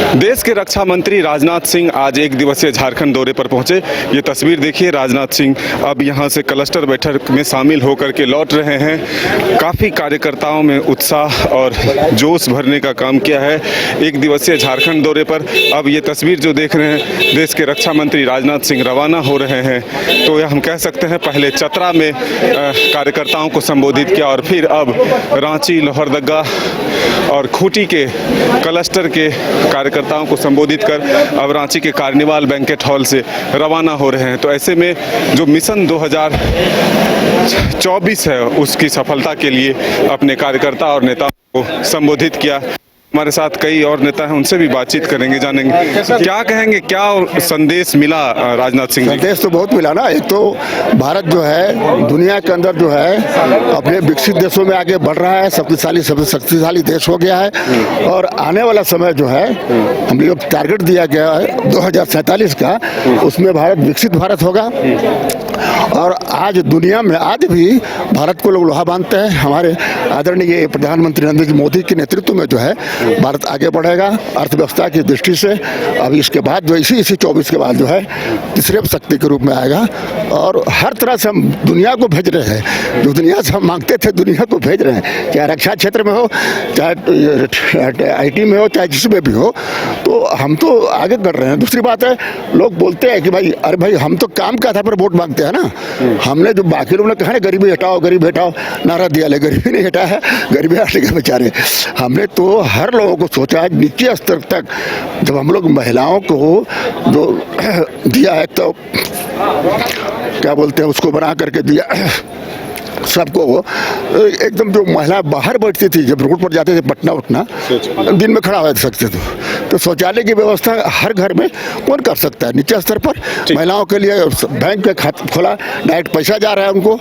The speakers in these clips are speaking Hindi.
देश के रक्षा मंत्री राजनाथ सिंह आज एक दिवसीय झारखंड दौरे पर पहुंचे। ये तस्वीर देखिए, राजनाथ सिंह अब यहां से क्लस्टर बैठक में शामिल होकर के लौट रहे हैं। काफ़ी कार्यकर्ताओं में उत्साह और जोश भरने का काम किया है एक दिवसीय झारखंड दौरे पर। अब ये तस्वीर जो देख रहे हैं, देश के रक्षा मंत्री राजनाथ सिंह रवाना हो रहे हैं। तो यह हम कह सकते हैं पहले चतरा में कार्यकर्ताओं को संबोधित किया और फिर अब रांची, लोहरदगा और खूंटी के क्लस्टर के कार्यकर्ताओं को संबोधित कर अब रांची के कार्निवाल बैंकेट हॉल से रवाना हो रहे हैं। तो ऐसे में जो मिशन 2024 है उसकी सफलता के लिए अपने कार्यकर्ता और नेताओं को संबोधित किया। हमारे साथ कई और नेता हैं, उनसे भी बातचीत करेंगे, जानेंगे क्या कहेंगे, क्या संदेश मिला राजनाथ सिंह जी? संदेश तो बहुत मिला ना। एक तो भारत जो है दुनिया के अंदर जो है अपने विकसित देशों में आगे बढ़ रहा है, सबसे शक्तिशाली देश हो गया है। और आने वाला समय जो है हम लोग टारगेट दिया गया है 2047 का, उसमें भारत विकसित भारत होगा। और आज दुनिया में आज भी भारत को लोग लोहा बांधते हैं। हमारे आदरणीय प्रधानमंत्री नरेंद्र मोदी के नेतृत्व में जो है भारत आगे बढ़ेगा अर्थव्यवस्था की दृष्टि से। अब इसके बाद जो इसी 24 के बाद जो है तीसरे शक्ति के रूप में आएगा। और हर तरह से हम दुनिया को भेज रहे हैं, जो दुनिया से हम मांगते थे दुनिया को भेज रहे हैं, चाहे रक्षा क्षेत्र में हो, चाहे IT में हो, चाहे जिसमें भी हो, तो हम तो आगे बढ़ रहे हैं। दूसरी बात है, लोग बोलते हैं कि भाई अरे भाई हम तो काम का आधार पर वोट मांगते हैं ना। हमने जो बाकी लोगों ने कहा ना गरीबी हटाओ गरीबी हटाओ नारा दिया, ले गरीबी नहीं हटाया है, गरीबी हटे के बेचारे। हमने तो हर लोगों को सोचा है नीचे स्तर तक। जब हम लोग महिलाओं को जो दिया है तो क्या बोलते हैं उसको बना करके दिया सबको, एकदम जो महिला बाहर बैठती थी, जब रोड पर जाते थे पटना उठना, दिन में खड़ा हो सकते थे। तो शौचालय की व्यवस्था हर घर में कौन कर सकता है? नीचे स्तर पर महिलाओं के लिए बैंक का खाता खोला, डायरेक्ट पैसा जा रहा है उनको,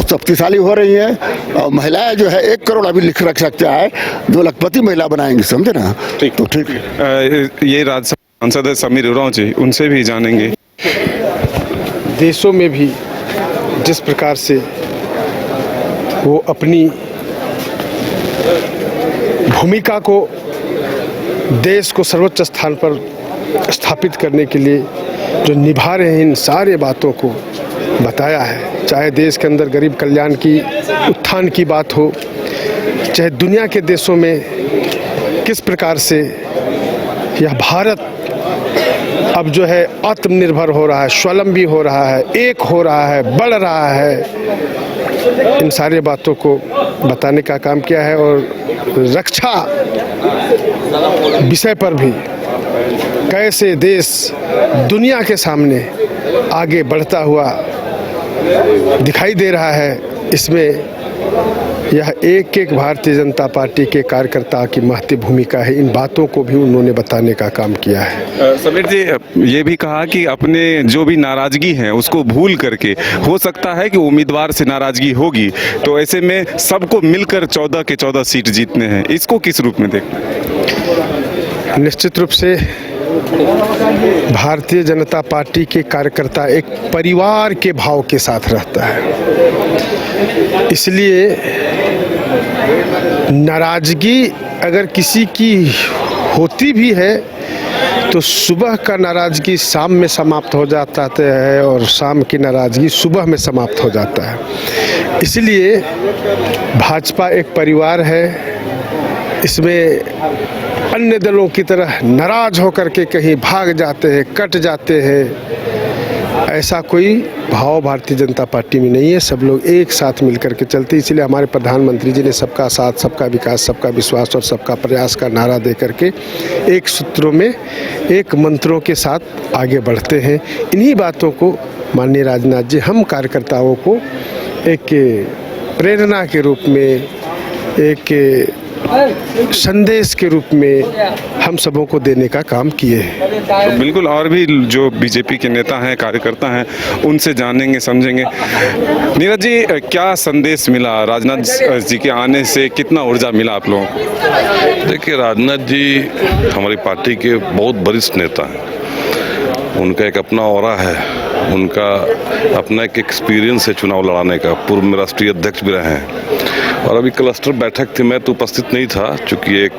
शक्तिशाली हो रही है। और महिलाएं जो है 1 करोड़ अभी लिख रख सकता है, 2 लखपति महिला बनाएंगे, समझे ना? तो ठीक है। ये राज्यसभा सांसद है समीर उरांव जी, उनसे भी जानेंगे। देशों में भी जिस प्रकार से वो अपनी भूमिका को देश को सर्वोच्च स्थान पर स्थापित करने के लिए जो निभा रहे हैं, इन सारे बातों को बताया है। चाहे देश के अंदर गरीब कल्याण की उत्थान की बात हो, चाहे दुनिया के देशों में किस प्रकार से यह भारत अब जो है आत्मनिर्भर हो रहा है, स्वावलंबी हो रहा है, एक हो रहा है, बढ़ रहा है, इन सारे बातों को बताने का काम किया है। और रक्षा विषय पर भी कैसे देश दुनिया के सामने आगे बढ़ता हुआ दिखाई दे रहा है, इसमें यह एक एक भारतीय जनता पार्टी के कार्यकर्ता की महत्वपूर्ण भूमिका है। इन बातों को भी उन्होंने बताने का काम किया है। समीर जी, ये भी कहा कि अपने जो भी नाराजगी है उसको भूल करके, हो सकता है कि उम्मीदवार से नाराजगी होगी, तो ऐसे में सबको मिलकर 14 के 14 सीट जीतने हैं। इसको किस रूप में देखते हैं? निश्चित रूप से भारतीय जनता पार्टी के कार्यकर्ता एक परिवार के भाव के साथ रहता है, इसलिए नाराजगी अगर किसी की होती भी है तो सुबह का नाराजगी शाम में समाप्त हो जाता है और शाम की नाराजगी सुबह में समाप्त हो जाता है। इसलिए भाजपा एक परिवार है, इसमें अन्य दलों की तरह नाराज होकर के कहीं भाग जाते हैं, कट जाते हैं, ऐसा कोई भाव भारतीय जनता पार्टी में नहीं है। सब लोग एक साथ मिलकर के चलते, इसलिए हमारे प्रधानमंत्री जी ने सबका साथ, सबका विकास, सबका विश्वास और सबका प्रयास का नारा दे करके एक सूत्रों में, एक मंत्रों के साथ आगे बढ़ते हैं। इन्हीं बातों को माननीय राजनाथ जी हम कार्यकर्ताओं को एक प्रेरणा के रूप में, एक संदेश के रूप में हम सबों को देने का काम किए हैं। तो बिल्कुल, और भी जो बीजेपी के नेता हैं, कार्यकर्ता हैं, उनसे जानेंगे, समझेंगे। नीरज जी, क्या संदेश मिला राजनाथ जी के आने से? कितना ऊर्जा मिला आप लोगों को? देखिए, राजनाथ जी हमारी पार्टी के बहुत वरिष्ठ नेता हैं। उनका एक अपना ऑरा है, उनका अपना एक एक्सपीरियंस है चुनाव लड़ाने का। पूर्व में राष्ट्रीय अध्यक्ष भी रहे हैं और अभी क्लस्टर बैठक थी, मैं तो उपस्थित नहीं था, चूँकि एक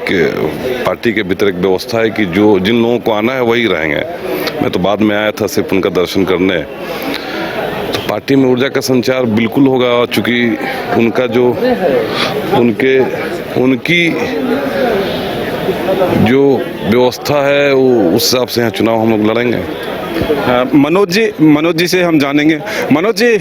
पार्टी के भीतर एक व्यवस्था है कि जो जिन लोगों को आना है वही रहेंगे। मैं तो बाद में आया था सिर्फ उनका दर्शन करने। तो पार्टी में ऊर्जा का संचार बिल्कुल होगा, चूँकि उनका जो उनकी जो व्यवस्था है वो उस हिसाब से यहाँ चुनाव हम लोग लड़ेंगे। मनोज जी से हम जानेंगे। मनोज जी,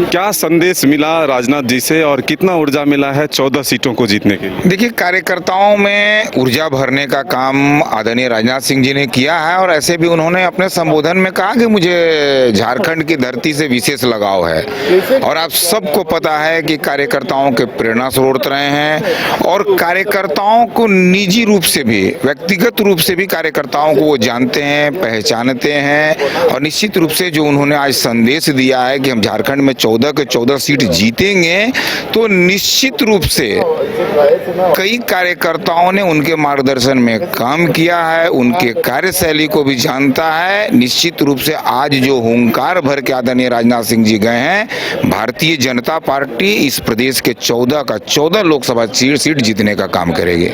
क्या संदेश मिला राजनाथ जी से और कितना ऊर्जा मिला है 14 सीटों को जीतने के लिए? देखिए, कार्यकर्ताओं में ऊर्जा भरने का काम आदरणीय राजनाथ सिंह जी ने किया है और ऐसे भी उन्होंने अपने संबोधन में कहा कि मुझे झारखंड की धरती से विशेष लगाव है। और आप सबको पता है कि कार्यकर्ताओं के प्रेरणा स्रोत रहे हैं और कार्यकर्ताओं को निजी रूप से भी, व्यक्तिगत रूप से भी कार्यकर्ताओं को वो जानते हैं, पहचानते हैं। और निश्चित रूप से जो उन्होंने आज संदेश दिया है कि हम झारखंड में 14 के 14 सीट जीतेंगे, तो निश्चित रूप से कई कार्यकर्ताओं ने उनके मार्गदर्शन में काम किया है, उनके कार्यशैली को भी जानता है। निश्चित रूप से आज जो हुंकार भर के आदरणीय राजनाथ सिंह जी गए हैं, भारतीय जनता पार्टी इस प्रदेश के 14 का 14 लोकसभा सीट जीतने का काम करेगी।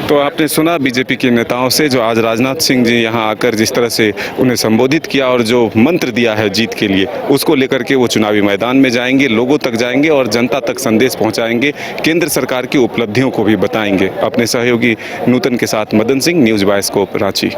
तो आपने सुना बीजेपी के नेताओं से, जो आज राजनाथ सिंह जी यहाँ आकर जिस तरह से उन्हें संबोधित किया और जो मंत्र दिया है जीत के लिए, उसको लेकर के वो चुनावी मैदान में जाएंगे, लोगों तक जाएंगे और जनता तक संदेश पहुंचाएंगे, केंद्र सरकार की उपलब्धियों को भी बताएंगे। अपने सहयोगी नूतन के साथ मदन सिंह, न्यूज़ बायस्कोप, रांची।